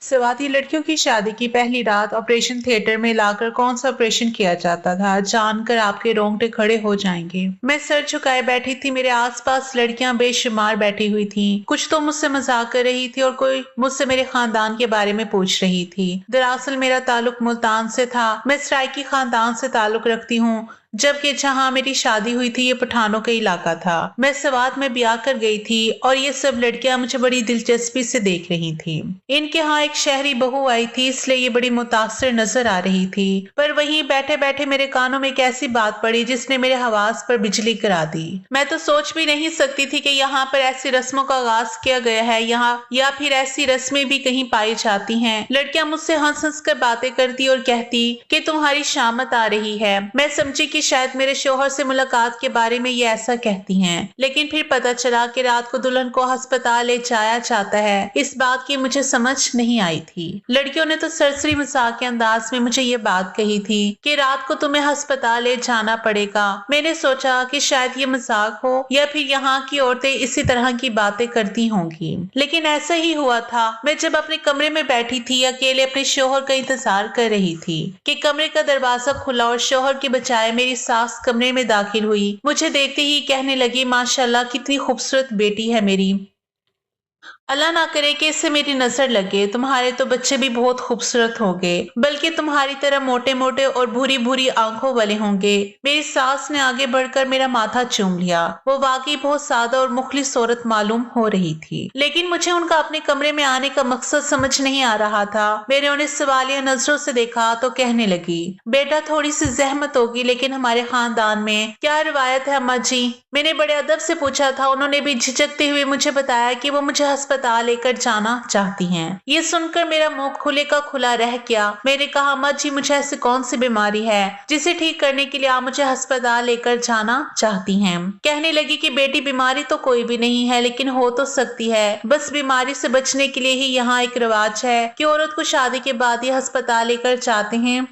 स्वाति लड़कियों की शादी की पहली रात ऑपरेशन थिएटर में लाकर कौन सा ऑपरेशन किया जाता था, जानकर आपके रोंगटे खड़े हो जाएंगे। मैं सर झुकाए बैठी थी। मेरे आसपास लड़कियां बेशुमार बैठी हुई थीं। कुछ तो मुझसे मजाक कर रही थी और कोई मुझसे मेरे खानदान के बारे में पूछ रही थी। दरअसल मेरा ताल्लुक मुल्तान से था। मैं सराइकी खानदान से ताल्लुक रखती हूँ, जबकि जहां मेरी शादी हुई थी ये पठानों का इलाका था। मैं सवात में ब्याह कर गई थी और ये सब लड़कियां मुझे बड़ी दिलचस्पी से देख रही थी। इनके यहाँ एक शहरी बहू आई थी, इसलिए ये बड़ी मुतासिर नजर आ रही थी। पर वहीं बैठे बैठे मेरे कानों में एक ऐसी बात पड़ी जिसने मेरे हवास पर बिजली गिरा दी। मैं तो सोच भी नहीं सकती थी कि यहाँ पर ऐसी रस्मों का आगाज किया गया है यहाँ, या फिर ऐसी रस्में भी कहीं पाई जाती हैं। लड़कियां मुझसे हंस हंस कर बातें करती और कहती कि तुम्हारी शामत आ रही है। मैं समझी कि शायद मेरे शोहर से मुलाकात के बारे में ये ऐसा कहती हैं, लेकिन फिर पता चला कि रात को दुल्हन को अस्पताल ले जाया जाता है। इस बात की मुझे समझ नहीं आई थी। लड़कियों ने तो सरसरी मजाक के अंदाज में मुझे ये बात कही थी कि रात को तुम्हें अस्पताल ले जाना पड़ेगा। मैंने सोचा कि शायद ये मजाक हो या फिर यहाँ की औरतें इसी तरह की बातें करती होंगी, लेकिन ऐसा ही हुआ था। मैं जब अपने कमरे में बैठी थी अकेले अपने शोहर का इंतजार कर रही थी कि कमरे का दरवाजा खुला और शोहर के बजाय मेरी सास कमरे में दाखिल हुई। मुझे देखते ही कहने लगी, माशाल्लाह कितनी खूबसूरत बेटी है मेरी। अल्लाह ना करे कि इससे मेरी नजर लगे। तुम्हारे तो बच्चे भी बहुत खूबसूरत होंगे, बल्कि तुम्हारी तरह मोटे मोटे और भूरी भूरी आंखों वाले होंगे। मेरी सास ने आगे बढ़कर मेरा माथा चूम लिया। वो वाकई बहुत सादा और मुखलिस औरत मालूम हो रही थी, लेकिन मुझे उनका अपने कमरे में आने का मकसद समझ नहीं आ रहा था। मैंने उन्हें सवालिया नजरों से देखा तो कहने लगी, बेटा थोड़ी सी जहमत होगी, लेकिन हमारे खानदान में क्या रिवायत है अम्मा जी? मैंने बड़े अदब से पूछा था। उन्होंने भी झिझकते हुए मुझे बताया कि वो मुझे अस्पताल लेकर जाना चाहती हैं। ये सुनकर मेरा मुंह खुले का खुला रह गया। मैंने कहा, अम्मा जी मुझे ऐसी कौन सी बीमारी है जिसे ठीक करने के लिए आप मुझे अस्पताल लेकर जाना चाहती हैं? कहने लगी कि बेटी बीमारी तो कोई भी नहीं है, लेकिन हो तो सकती है। बस बीमारी से बचने के लिए ही यहाँ एक रिवाज है कि औरत को शादी के बाद ही अस्पताल लेकर जाते हैं,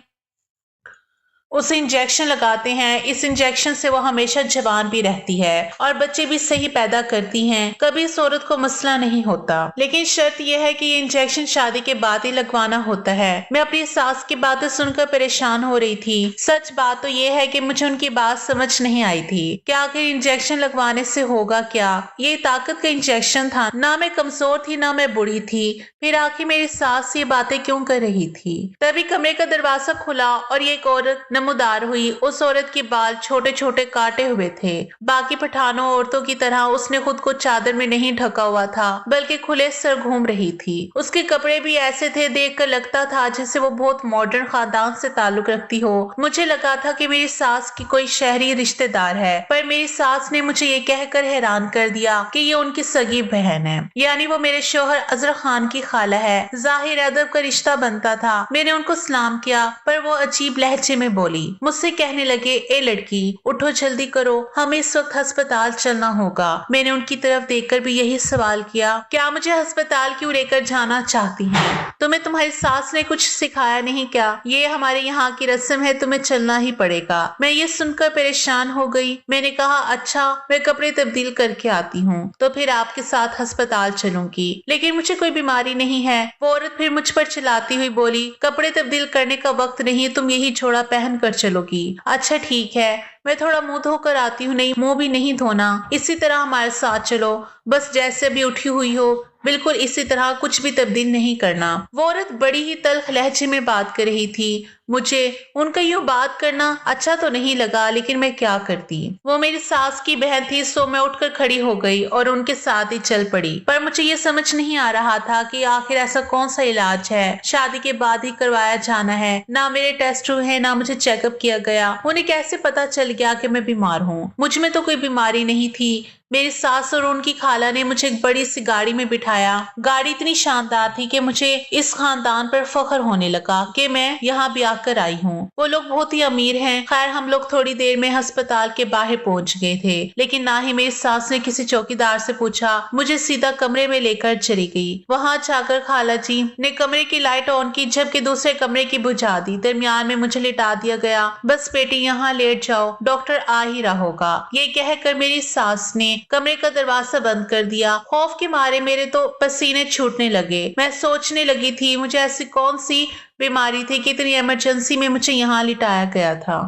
उसे इंजेक्शन लगाते हैं। इस इंजेक्शन से वो हमेशा जवान भी रहती है और बच्चे भी सही पैदा करती हैं। कभी इस औरत को मसला नहीं होता, लेकिन शर्त यह है कि ये इंजेक्शन शादी के बाद ही लगवाना होता है। मैं अपनी सास की बातें सुनकर परेशान हो रही थी। सच बात तो ये है कि मुझे उनकी बात समझ नहीं आई थी कि आखिर इंजेक्शन लगवाने से होगा क्या। ये ताकत का इंजेक्शन था। ना मैं कमजोर थी ना मैं बूढ़ी थी, फिर आखिर मेरी सास ये बातें क्यों कर रही थी? तभी कमरे का दरवाजा खुला और ये एक औरत नमूदार हुई। उस औरत के बाल छोटे छोटे काटे हुए थे। बाकी पठानों औरतों की तरह उसने खुद को चादर में नहीं ढका हुआ था, बल्कि खुले सर घूम रही थी। उसके कपड़े भी ऐसे थे, देखकर लगता था जैसे वो बहुत मॉडर्न खानदान से ताल्लुक रखती हो। मुझे लगा था कि मेरी सास की कोई शहरी रिश्तेदार है, पर मेरी सास ने मुझे ये कहकर हैरान कर दिया कि ये उनकी सगी बहन है, यानी वो मेरे शोहर अजर खान की खाला है। जाहिर अदब का रिश्ता बनता था। मैंने उनको सलाम किया, पर वो अजीब लहजे में बोली। मुझसे कहने लगे, ए लड़की उठो जल्दी करो, हमें इस वक्त अस्पताल चलना होगा। मैंने उनकी तरफ देखकर भी यही सवाल किया, क्या मुझे अस्पताल क्यों लेकर जाना चाहती हैं? तुम्हें तुम्हारी सास ने कुछ सिखाया नहीं क्या? ये हमारे यहाँ की रस्म है, तुम्हें चलना ही पड़ेगा। मैं ये सुनकर परेशान हो गई। मैंने कहा, अच्छा मैं कपड़े तब्दील करके आती हूँ, तो फिर आपके साथ अस्पताल चलूंगी, लेकिन मुझे कोई बीमारी नहीं है। वो औरत फिर मुझ पर चिल्लाती हुई बोली, कपड़े तब्दील करने का वक्त नहीं, तुम यही जोड़ा पहन कर चलोगी। अच्छा ठीक है, मैं थोड़ा मुंह धोकर आती हूँ। नहीं, मुंह भी नहीं धोना, इसी तरह हमारे साथ चलो, बस जैसे अभी उठी हुई हो बिल्कुल इसी तरह, कुछ भी तब्दील नहीं करना। वो औरत बड़ी ही तल्ख लहजे में बात कर रही थी। मुझे उनका यूं बात करना अच्छा तो नहीं लगा, लेकिन मैं क्या करती। वो मेरी सास की बहन थी, सो मैं उठकर खड़ी हो गई और उनके साथ ही चल पड़ी। पर मुझे ये समझ नहीं आ रहा था कि आखिर ऐसा कौन सा इलाज है शादी के बाद ही करवाया जाना है। ना मेरे टेस्ट हुए हैं, ना मुझे चेकअप किया गया। उन्हें कैसे पता चल गया कि मैं बीमार हूँ? मुझ में तो कोई बीमारी नहीं थी। मेरी सास और उनकी खाला ने मुझे एक बड़ी सी गाड़ी में बिठाया। गाड़ी इतनी शानदार थी कि मुझे इस खानदान पर फख्र होने लगा कि मैं यहाँ ब्याह जाकर आई हूँ। वो लोग बहुत ही अमीर हैं। खैर हम लोग थोड़ी देर में अस्पताल के बाहर पहुंच गए थे, लेकिन ना ही मेरी सास ने किसी चौकीदार से पूछा, मुझे सीधा कमरे में लेकर चली गई। वहां जाकर खाला जी ने कमरे की लाइट ऑन की, जबकि दूसरे कमरे की बुझा दी। दरमियान में मुझे लिटा दिया गया। बस बेटी यहाँ लेट जाओ, डॉक्टर आ ही रहा होगा। ये कहकर मेरी सास ने कमरे का दरवाजा बंद कर दिया। खौफ के मारे मेरे तो पसीने छूटने लगे। मैं सोचने लगी थी मुझे ऐसी कौन सी बीमारी थी कि इतनी इमरजेंसी में मुझे यहाँ लिटाया गया था।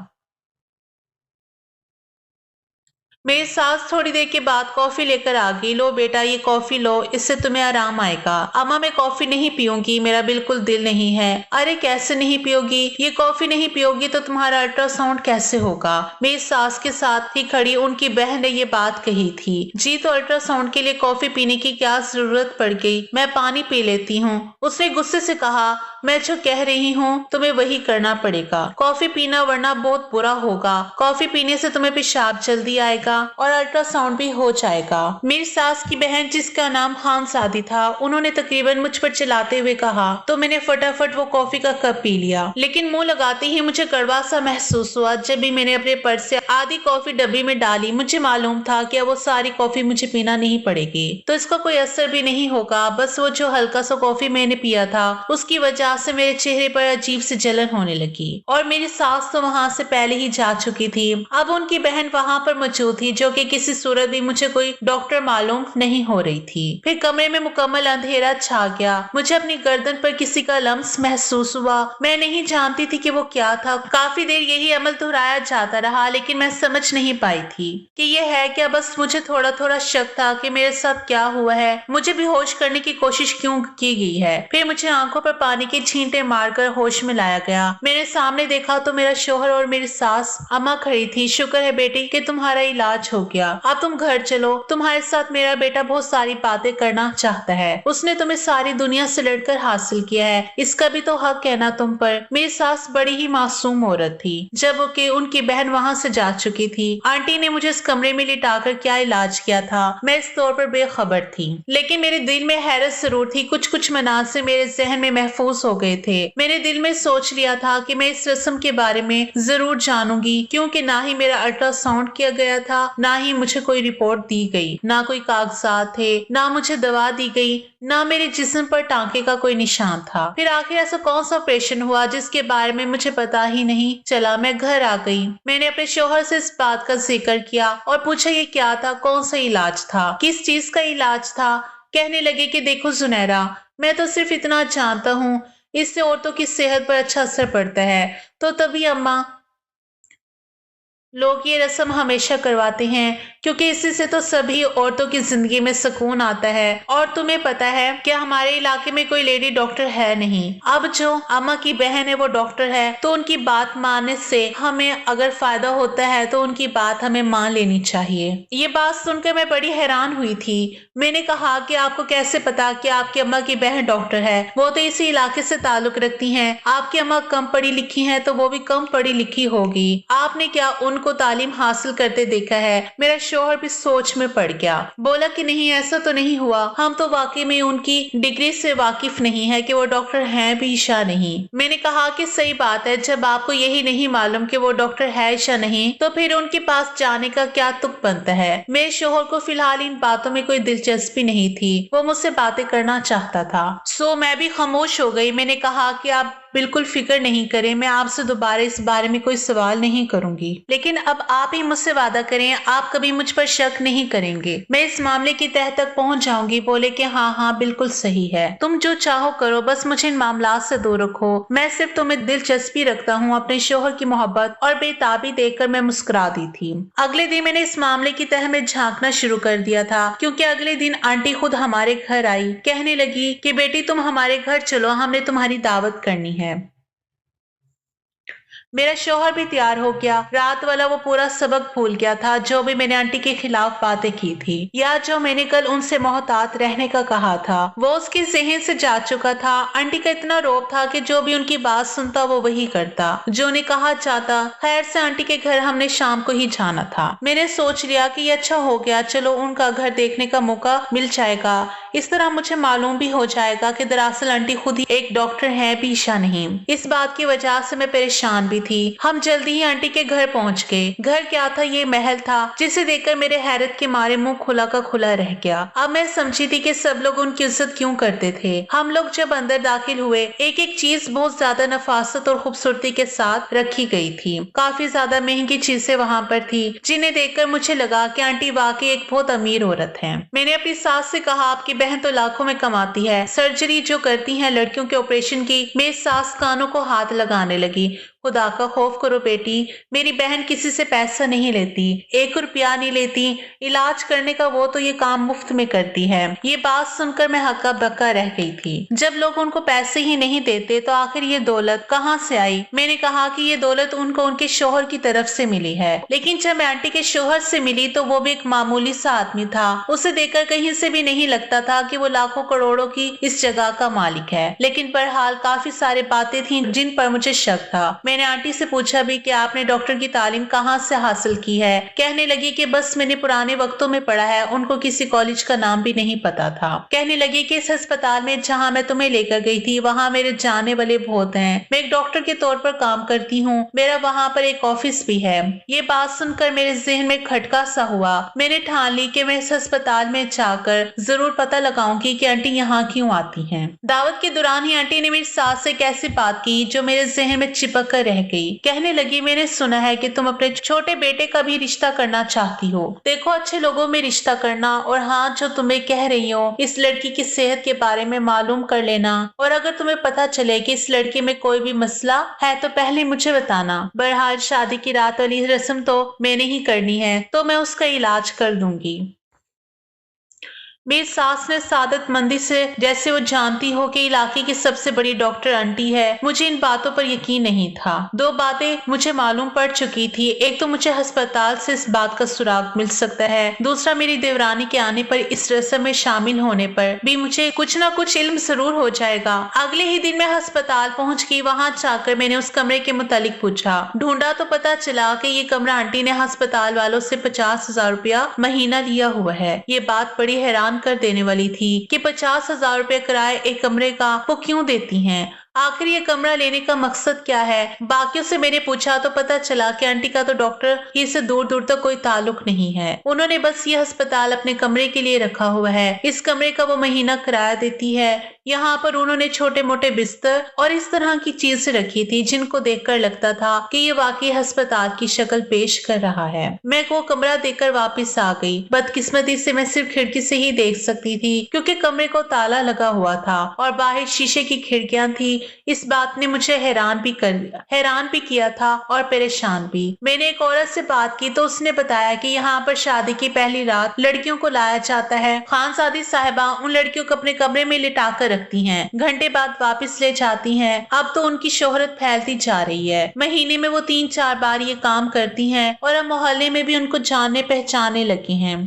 मेरी सास थोड़ी देर के बाद कॉफी लेकर आ गई। लो बेटा ये कॉफी लो, इससे तुम्हें आराम आएगा। अम्मा मैं कॉफी नहीं पीऊंगी, मेरा बिल्कुल दिल नहीं है। अरे कैसे नहीं पियोगी? ये कॉफी नहीं पियोगी तो तुम्हारा अल्ट्रासाउंड कैसे होगा? मेरी सास के साथ ही खड़ी उनकी बहन ने ये बात कही थी। जी तो अल्ट्रासाउंड के लिए कॉफी पीने की क्या जरूरत पड़ गई, मैं पानी पी लेती हूँ। उसने गुस्से से कहा, मैं जो कह रही हूँ तुम्हें वही करना पड़ेगा। कॉफी पीना वरना बहुत बुरा होगा। कॉफी पीने से तुम्हें पेशाब जल्दी आएगा और अल्ट्रासाउंड भी हो जाएगा। मेरी सास की बहन जिसका नाम खान सादी था, उन्होंने तकरीबन मुझ पर चिल्लाते हुए कहा, तो मैंने फटाफट वो कॉफी का कप पी लिया, लेकिन मुंह लगाते ही मुझे कड़वा सा महसूस हुआ। जब भी मैंने अपने पर्स से आधी कॉफी डब्बी में डाली, मुझे मालूम था कि अब वो सारी कॉफी मुझे पीना नहीं पड़ेगी, तो इसका कोई असर भी नहीं होगा। बस वो जो हल्का सा कॉफी मैंने पिया था, उसकी वजह से मेरे चेहरे पर अजीब सी जलन होने लगी। और मेरी सास तो वहां से पहले ही जा चुकी थी। अब उनकी बहन वहां पर मौजूद थी, जो कि किसी सूरत भी मुझे कोई डॉक्टर मालूम नहीं हो रही थी। फिर कमरे में मुकम्मल अंधेरा छा गया। मुझे अपनी गर्दन पर किसी का लम्स महसूस हुआ। मैं नहीं जानती थी कि वो क्या था। काफी देर यही अमल दोहराया जाता रहा, लेकिन मैं समझ नहीं पाई थी कि ये है क्या। बस मुझे थोड़ा थोड़ा शक था कि मेरे साथ क्या हुआ है, मुझे बेहोश करने की कोशिश क्यों की गई है। फिर मुझे आंखों पर पानी के छींटे मारकर होश में लाया गया। मेरे सामने देखा तो मेरा शोहर और मेरी सास अम्मा खड़ी थी। शुक्र है बेटी कि तुम्हारा इलाज हो गया, अब तुम घर चलो। तुम्हारे साथ मेरा बेटा बहुत सारी बातें करना चाहता है। उसने तुम्हें सारी दुनिया से लड़कर हासिल किया है, इसका भी तो हक है ना तुम पर। मेरी सास बड़ी ही मासूम औरत थी। जब कि उनकी बहन वहां से जा चुकी थी, आंटी ने मुझे इस कमरे में लिटाकर क्या इलाज किया था, मैं इस तौर पर बेखबर थी। लेकिन मेरे दिल में हैरत जरूर थी। कुछ कुछ मनासिर मेरे जहन में महफूज हो गए थे। मैंने दिल में सोच लिया था कि मैं इस रस्म के बारे में जरूर जानूंगी, क्योंकि ना ही मेरा अल्ट्रासाउंड किया गया था, ना ही मुझे कोई रिपोर्ट दी गई, ना कोई कागजात थे, ना मुझे दवा दी गई, ना मेरे जिस्म पर टांके का कोई निशान था। फिर आखिर ऐसा कौन सा ऑपरेशन हुआ जिसके बारे में मुझे पता ही नहीं चला। मैं घर आ गई। मैंने अपने शोहर से इस बात का जिक्र किया और पूछा ये क्या था, कौन सा इलाज था, किस चीज का इलाज था। कहने लगे कि देखो जुनैरा, मैं तो सिर्फ इतना जानता हूँ, इससे औरतों की सेहत पर अच्छा असर पड़ता है। तो तभी अम्मा लोग ये रस्म हमेशा करवाते हैं, क्योंकि इसी से तो सभी औरतों की जिंदगी में सुकून आता है। और तुम्हें पता है कि हमारे इलाके में कोई लेडी डॉक्टर है नहीं। अब जो अम्मा की बहन है वो डॉक्टर है, तो उनकी बात मानने से हमें अगर फायदा होता है तो उनकी बात हमें मान लेनी चाहिए। ये बात सुनकर मैं बड़ी हैरान हुई थी। मैंने कहा कि आपको कैसे पता कि आपकी अम्मा की बहन डॉक्टर है? वो तो इसी इलाके से ताल्लुक रखती हैं। आपकी अम्मा कम पढ़ी लिखी हैं तो वो भी कम पढ़ी लिखी होगी। आपने क्या उनको तालीम हासिल करते देखा है? मेरा शोहर भी सोच में पड़ गया। बोला कि नहीं ऐसा तो नहीं हुआ, हम तो वाकई में उनकी डिग्री से वाकिफ नहीं है कि वो डॉक्टर हैं भी या नहीं। मैंने कहा कि सही बात है, जब आपको यही नहीं मालूम कि वो डॉक्टर है या नहीं, तो फिर उनके पास जाने का क्या तुक बनता है। मेरे शोहर को फिलहाल इन बातों में कोई दिलचस्पी नहीं थी। वो मुझसे बातें करना चाहता था, सो मैं भी खामोश हो गई। मैंने कहा कि आप बिल्कुल फिक्र नहीं करें, मैं आपसे दोबारा इस बारे में कोई सवाल नहीं करूंगी, लेकिन अब आप ही मुझसे वादा करें आप कभी मुझ पर शक नहीं करेंगे। मैं इस मामले की तह तक पहुंच जाऊंगी। बोले कि हाँ हाँ बिल्कुल सही है, तुम जो चाहो करो, बस मुझे इन मामला से दूर रखो। मैं सिर्फ तुम्हें दिलचस्पी रखता हूँ। अपने शोहर की मोहब्बत और बेताबी देखकर मैं मुस्कुरा दी थी। अगले दिन मैंने इस मामले की तह में झांकना शुरू कर दिया था, क्योंकि अगले दिन आंटी खुद हमारे घर आई। कहने लगी कि बेटी तुम हमारे घर चलो, हमने तुम्हारी दावत करनी है। मेरा शौहर भी तैयार हो गया। रात वाला वो पूरा सबक भूल गया था जो भी मैंने आंटी के खिलाफ बातें की थी या जो मैंने कल उनसे मोहतात रहने का कहा था, वो उसके जहन से जा चुका था। आंटी का इतना रोब था कि जो भी उनकी बात सुनता वो वही करता जो उन्हें कहा जाता। खैर से आंटी के घर हमने शाम को ही जाना था। मैंने सोच लिया कि ये अच्छा हो गया, चलो उनका घर देखने का मौका मिल जाएगा। इस तरह मुझे मालूम भी हो जाएगा कि दरअसल आंटी खुद ही एक डॉक्टर है, पीछा नहीं। इस बात की वजह से मैं परेशान भी थी। हम जल्दी ही आंटी के घर पहुंच गए। घर क्या था, ये महल था जिसे देखकर मेरे हैरत के मारे मुंह खुला का खुला रह गया। अब मैं समझी थी कि सब लोग उनकी इज्जत क्यों करते थे। हम लोग जब अंदर दाखिल हुए, एक एक चीज बहुत ज्यादा नफासत और खूबसूरती के साथ रखी गई थी। काफी ज्यादा महंगी चीजें वहाँ पर थी जिन्हें देखकर मुझे लगा कि आंटी वाकई एक बहुत अमीर औरत है। मैंने अपनी सास से कहा, आपकी बहन तो लाखों में कमाती है, सर्जरी जो करती है लड़कियों के ऑपरेशन की। मेरी सास कानों को हाथ लगाने लगी। खुदा का खौफ करो बेटी, मेरी बहन किसी से पैसा नहीं लेती, 1 रुपया नहीं लेती। इलाज करने का वो तो ये काम मुफ्त में करती है। ये बात सुनकर मैं हक्का बक्का रह गई थी। जब लोग उनको पैसे ही नहीं देते तो आखिर ये दौलत कहाँ से आई। मैंने कहा कि ये दौलत उनको उनके शोहर की तरफ से मिली है। लेकिन जब मैं आंटी के शोहर से मिली तो वो भी एक मामूली सा आदमी था। उसे देखकर कहीं से भी नहीं लगता था कि वो लाखों करोड़ों की इस जगह का मालिक है। लेकिन बहरहाल काफी सारी बातें थी जिन पर मुझे शक था। मैंने आंटी से पूछा भी कि आपने डॉक्टर की तालीम कहाँ से हासिल की है। कहने लगी कि बस मैंने पुराने वक्तों में पढ़ा है। उनको किसी कॉलेज का नाम भी नहीं पता था। कहने लगी कि इस अस्पताल में जहाँ मैं तुम्हें लेकर गई थी वहाँ मेरे जाने वाले बहुत हैं। मैं एक डॉक्टर के तौर पर काम करती हूँ, मेरा वहाँ पर एक ऑफिस भी है। ये बात सुनकर मेरे जहन में खटका सा हुआ। मैंने ठान ली कि मैं इस अस्पताल में जाकर जरूर पता लगाऊंगी कि आंटी यहाँ क्यों आती हैं। दावत के दौरान ही आंटी ने मेरी सास से कैसी बात की जो मेरे जहन में चिपक कर रह गई। कहने लगी, मैंने सुना है कि तुम अपने छोटे बेटे का भी रिश्ता करना चाहती हो। देखो अच्छे लोगों में रिश्ता करना, और हाँ जो तुम्हें कह रही हो इस लड़की की सेहत के बारे में मालूम कर लेना, और अगर तुम्हें पता चले कि इस लड़के में कोई भी मसला है तो पहले मुझे बताना। बहरहाल शादी की रात वाली रस्म तो मैंने ही करनी है, तो मैं उसका इलाज कर दूंगी। मेरी सास ने सादत मंदी से, जैसे वो जानती हो कि इलाके की सबसे बड़ी डॉक्टर आंटी है, मुझे इन बातों पर यकीन नहीं था। 2 बातें मुझे मालूम पड़ चुकी थी। एक तो मुझे अस्पताल से इस बात का सुराग मिल सकता है, दूसरा मेरी देवरानी के आने पर इस रस्म में शामिल होने पर भी मुझे कुछ ना कुछ इल्म जरूर हो जाएगा। अगले ही दिन मैं अस्पताल पहुंच गई। वहां जाकर मैंने उस कमरे के मुतालिक पूछा। ढूंढा तो पता चला कि ये कमरा आंटी ने अस्पताल वालों से 50,000 रुपया महीना लिया हुआ है। ये बात बड़ी हैरान कर देने वाली थी कि 50,000 रुपए किराए एक कमरे का वो क्यों देती हैं। आखिर ये कमरा लेने का मकसद क्या है। बाकियों से मैंने पूछा तो पता चला कि आंटी का तो डॉक्टर ही से दूर दूर तक कोई ताल्लुक नहीं है। उन्होंने बस ये अस्पताल अपने कमरे के लिए रखा हुआ है। इस कमरे का वो महीना किराया देती है। यहाँ पर उन्होंने छोटे मोटे बिस्तर और इस तरह की चीजें रखी थी जिनको देखकर लगता था कि ये वाकई अस्पताल की शक्ल पेश कर रहा है। मैं वो कमरा देखकर वापस आ गई। बदकिस्मती से मैं सिर्फ खिड़की से ही देख सकती थी क्योंकि कमरे को ताला लगा हुआ था और बाहर शीशे की खिड़कियां थी। इस बात ने मुझे हैरान भी किया था और परेशान भी। मैंने एक औरत से बात की तो उसने बताया कि यहाँ पर शादी की पहली रात लड़कियों को लाया जाता है। खानजादी साहिबा उन लड़कियों को अपने कमरे में लिटा कर रखती हैं, घंटे बाद वापस ले जाती हैं। अब तो उनकी शोहरत फैलती जा रही है। महीने में वो 3-4 बार ये काम करती हैं और अब मोहल्ले में भी उनको जानने पहचानने लगे हैं।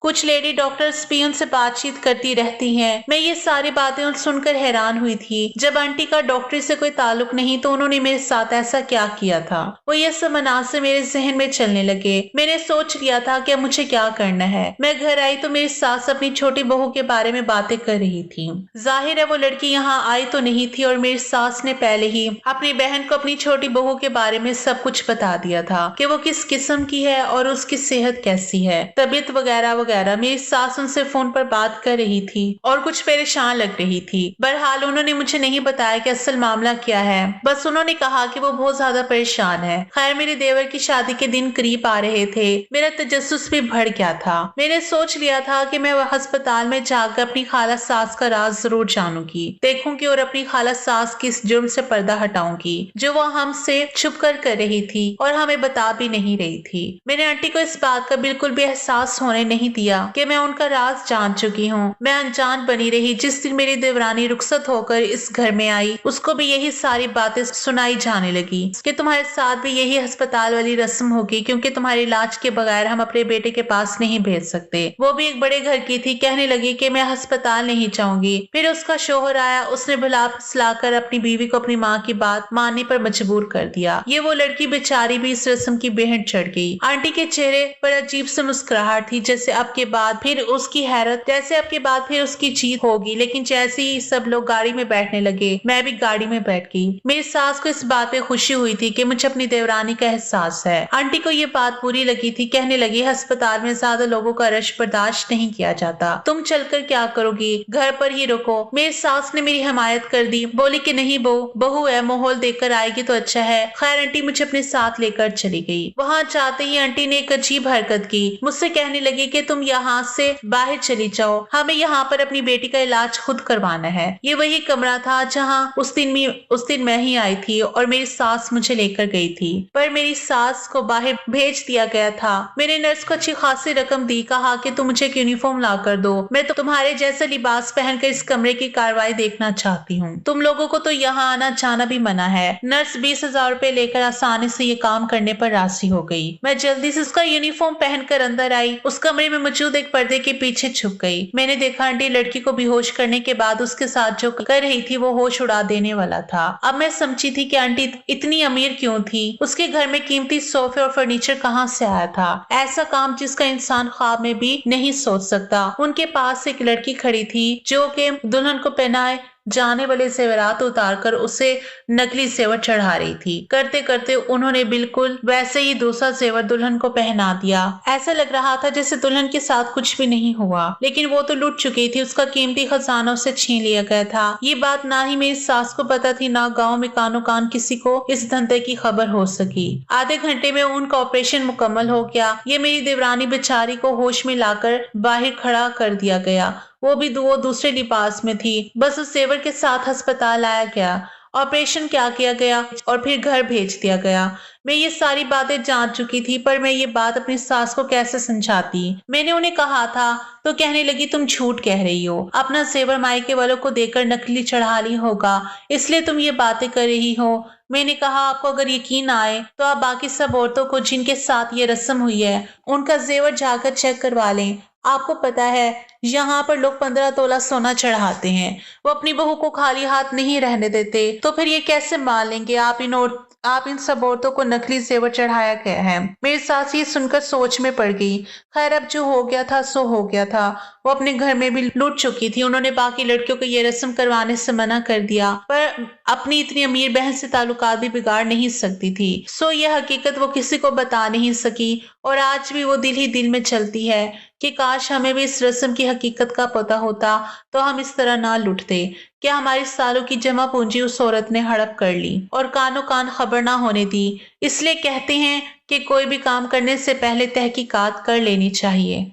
कुछ लेडी डॉक्टर्स भी उनसे बातचीत करती रहती हैं। मैं ये सारी बातें सुनकर हैरान हुई थी। जब आंटी का डॉक्टरी से कोई ताल्लुक नहीं तो उन्होंने मेरे साथ ऐसा क्या किया था। वो ये सब मनासे मेरे जहन में चलने लगे। मैंने सोच लिया था कि मुझे क्या करना है। मैं घर आई तो मेरी सास अपनी छोटी बहू के बारे में बातें कर रही थी। जाहिर है वो लड़की यहाँ आई तो नहीं थी और मेरी सास ने पहले ही अपनी बहन को अपनी छोटी बहू के बारे में सब कुछ बता दिया था कि वो किस किस्म की है और उसकी सेहत कैसी है, तबीयत वगैरह वगैरह। मेरी सास उनसे फोन पर बात कर रही थी और कुछ परेशान लग रही थी। बहरहाल उन्होंने मुझे नहीं बताया कि असल मामला क्या है, बस उन्होंने कहा कि वो बहुत ज्यादा परेशान है। खैर मेरे देवर की शादी के दिन करीब आ रहे थे। मेरा तजस्सुस भी बढ़ गया था। मैंने सोच लिया था कि मैं अस्पताल में जाकर अपनी खाला सास का राज जरूर जानूंगी, देखूंगी और अपनी खाला सास की इस जुर्म से पर्दा हटाऊंगी जो वो हमसे छुप कर रही थी और हमें बता भी नहीं रही थी। मैंने आंटी को इस बात का बिल्कुल भी एहसास होने नहीं दिया दिया कि मैं उनका राज जान चुकी हूँ। मैं अनजान बनी रही। जिस दिन मेरी देवरानी रुखसत होकर इस घर में आई, उसको भी यही सारी बातें सुनाई जाने लगी कि तुम्हारे साथ भी यही अस्पताल वाली रस्म होगी, क्योंकि तुम्हारे इलाज के बगैर हम अपने बेटे के पास नहीं भेज सकते। वो भी एक बड़े घर की थी। कहने लगी कि मैं अस्पताल नहीं जाऊंगी। फिर उसका शोहर आया। उसने भुला फुसलाकर अपनी बीवी को अपनी माँ की बात मानने पर मजबूर कर दिया। ये वो लड़की बेचारी भी इस रस्म की बेहद चढ़ गई। आंटी के चेहरे पर अजीब सी मुस्कुराहट थी, जैसे अब के बाद फिर उसकी हैरत, जैसे अब के बाद फिर उसकी जीत होगी। लेकिन जैसे ही सब लोग गाड़ी में बैठने लगे, मैं भी गाड़ी में बैठ गई। मेरी सास को इस बात पे खुशी हुई थी कि मुझे अपनी देवरानी का एहसास है। आंटी को ये बात बुरी लगी थी। कहने लगी, अस्पताल में ज्यादा लोगों का रश बर्दाश्त नहीं किया जाता। तुम चलकर क्या करोगी? घर पर ही रुको। मेरी सास ने मेरी हिमायत कर दी। बोली कि नहीं बहू है, माहौल देखकर आएगी तो अच्छा है। खैर आंटी मुझे अपने साथ लेकर चली गई। वहां जाते ही आंटी ने एक अजीब हरकत की। मुझसे कहने लगी कि तुम यहाँ से बाहर चली जाओ, हमें यहाँ पर अपनी बेटी का इलाज खुद करवाना है। ये वही कमरा था जहाँ उस दिन मैं ही आई थी और मेरी सास मुझे लेकर गई थी। पर मेरी सास को बाहर भेज दिया गया था। मैंने नर्स को अच्छी खासी रकम दी। कहा कि तुम मुझे एक यूनिफॉर्म ला कर दो। मैं तो तुम्हारे जैसा लिबास पहनकर इस कमरे की कार्रवाई देखना चाहती हूँ। तुम लोगों को तो यहाँ आना जाना भी मना है। नर्स 20,000 रुपए लेकर आसानी से ये काम करने पर राजी हो गई। मैं जल्दी से उसका यूनिफॉर्म पहनकर अंदर आई। उस कमरे में मौजूद एक पर्दे के पीछे छुप गई। मैंने देखा आंटी लड़की को बेहोश करने के बाद उसके साथ जो कर रही थी वो होश उड़ा देने वाला था। अब मैं समझी थी कि आंटी इतनी अमीर क्यों थी। उसके घर में कीमती सोफे और फर्नीचर कहाँ से आया था? ऐसा काम जिसका इंसान ख्वाब में भी नहीं सोच सकता। उनके पास एक लड़की खड़ी थी जो कि दुल्हन को पहनाए जाने वाले जेवरात उतारकर उसे नकली जेवर चढ़ा रही थी। करते करते उन्होंने बिल्कुल वैसे ही दूसरा जेवर दुल्हन को पहना दिया। ऐसा लग रहा था जैसे दुल्हन के साथ कुछ भी नहीं हुआ, लेकिन वो तो लुट चुकी थी। उसका कीमती खजाना उससे छीन लिया गया था। ये बात ना ही मेरी सास को पता थी, ना गाँव में कानो कान किसी को इस धंधे की खबर हो सकी। आधे घंटे में उनका ऑपरेशन मुकम्मल हो गया। ये मेरी देवरानी बेचारी को होश में लाकर बाहर खड़ा कर दिया गया। वो दूसरे लिबास में थी। बस उस जेवर के साथ अस्पताल लाया गया, ऑपरेशन क्या किया गया और फिर घर भेज दिया गया। मैं ये सारी बातें जान चुकी थी, पर मैं ये बात अपनी सास को कैसे समझाती। मैंने उन्हें कहा था तो कहने लगी, तुम झूठ कह रही हो। अपना जेवर मायके वालों को देकर नकली चढ़ा ली होगा, इसलिए तुम ये बातें कर रही हो। मैंने कहा, आपको अगर यकीन आए तो आप बाकी सब औरतों को जिनके साथ ये रस्म हुई है उनका जेवर जाकर चेक करवा लें। आपको पता है यहाँ पर लोग 15 तोला सोना चढ़ाते हैं। वो अपनी बहू को खाली हाथ नहीं रहने देते। तो फिर ये कैसे मान लेंगे आप इन सब औरतों को नकली जेवर चढ़ाया गया है? मेरी सास ये सुनकर सोच में पड़ गई। खैर अब जो हो गया था सो हो गया था। वो अपने घर में भी लूट चुकी थी। उन्होंने बाकी लड़कियों को ये रस्म करवाने से मना कर दिया, पर अपनी इतनी अमीर बहन से ताल्लुकात भी बिगाड़ नहीं सकती थी। सो ये हकीकत वो किसी को बता नहीं सकी और आज भी वो दिल ही दिल में चलती है कि काश हमें भी इस रस्म की हकीकत का पता होता तो हम इस तरह ना लुटते। क्या हमारी सालों की जमा पूंजी उस औरत ने हड़प कर ली और कानो कान खबर ना होने दी। इसलिए कहते हैं कि कोई भी काम करने से पहले तहकीकात कर लेनी चाहिए।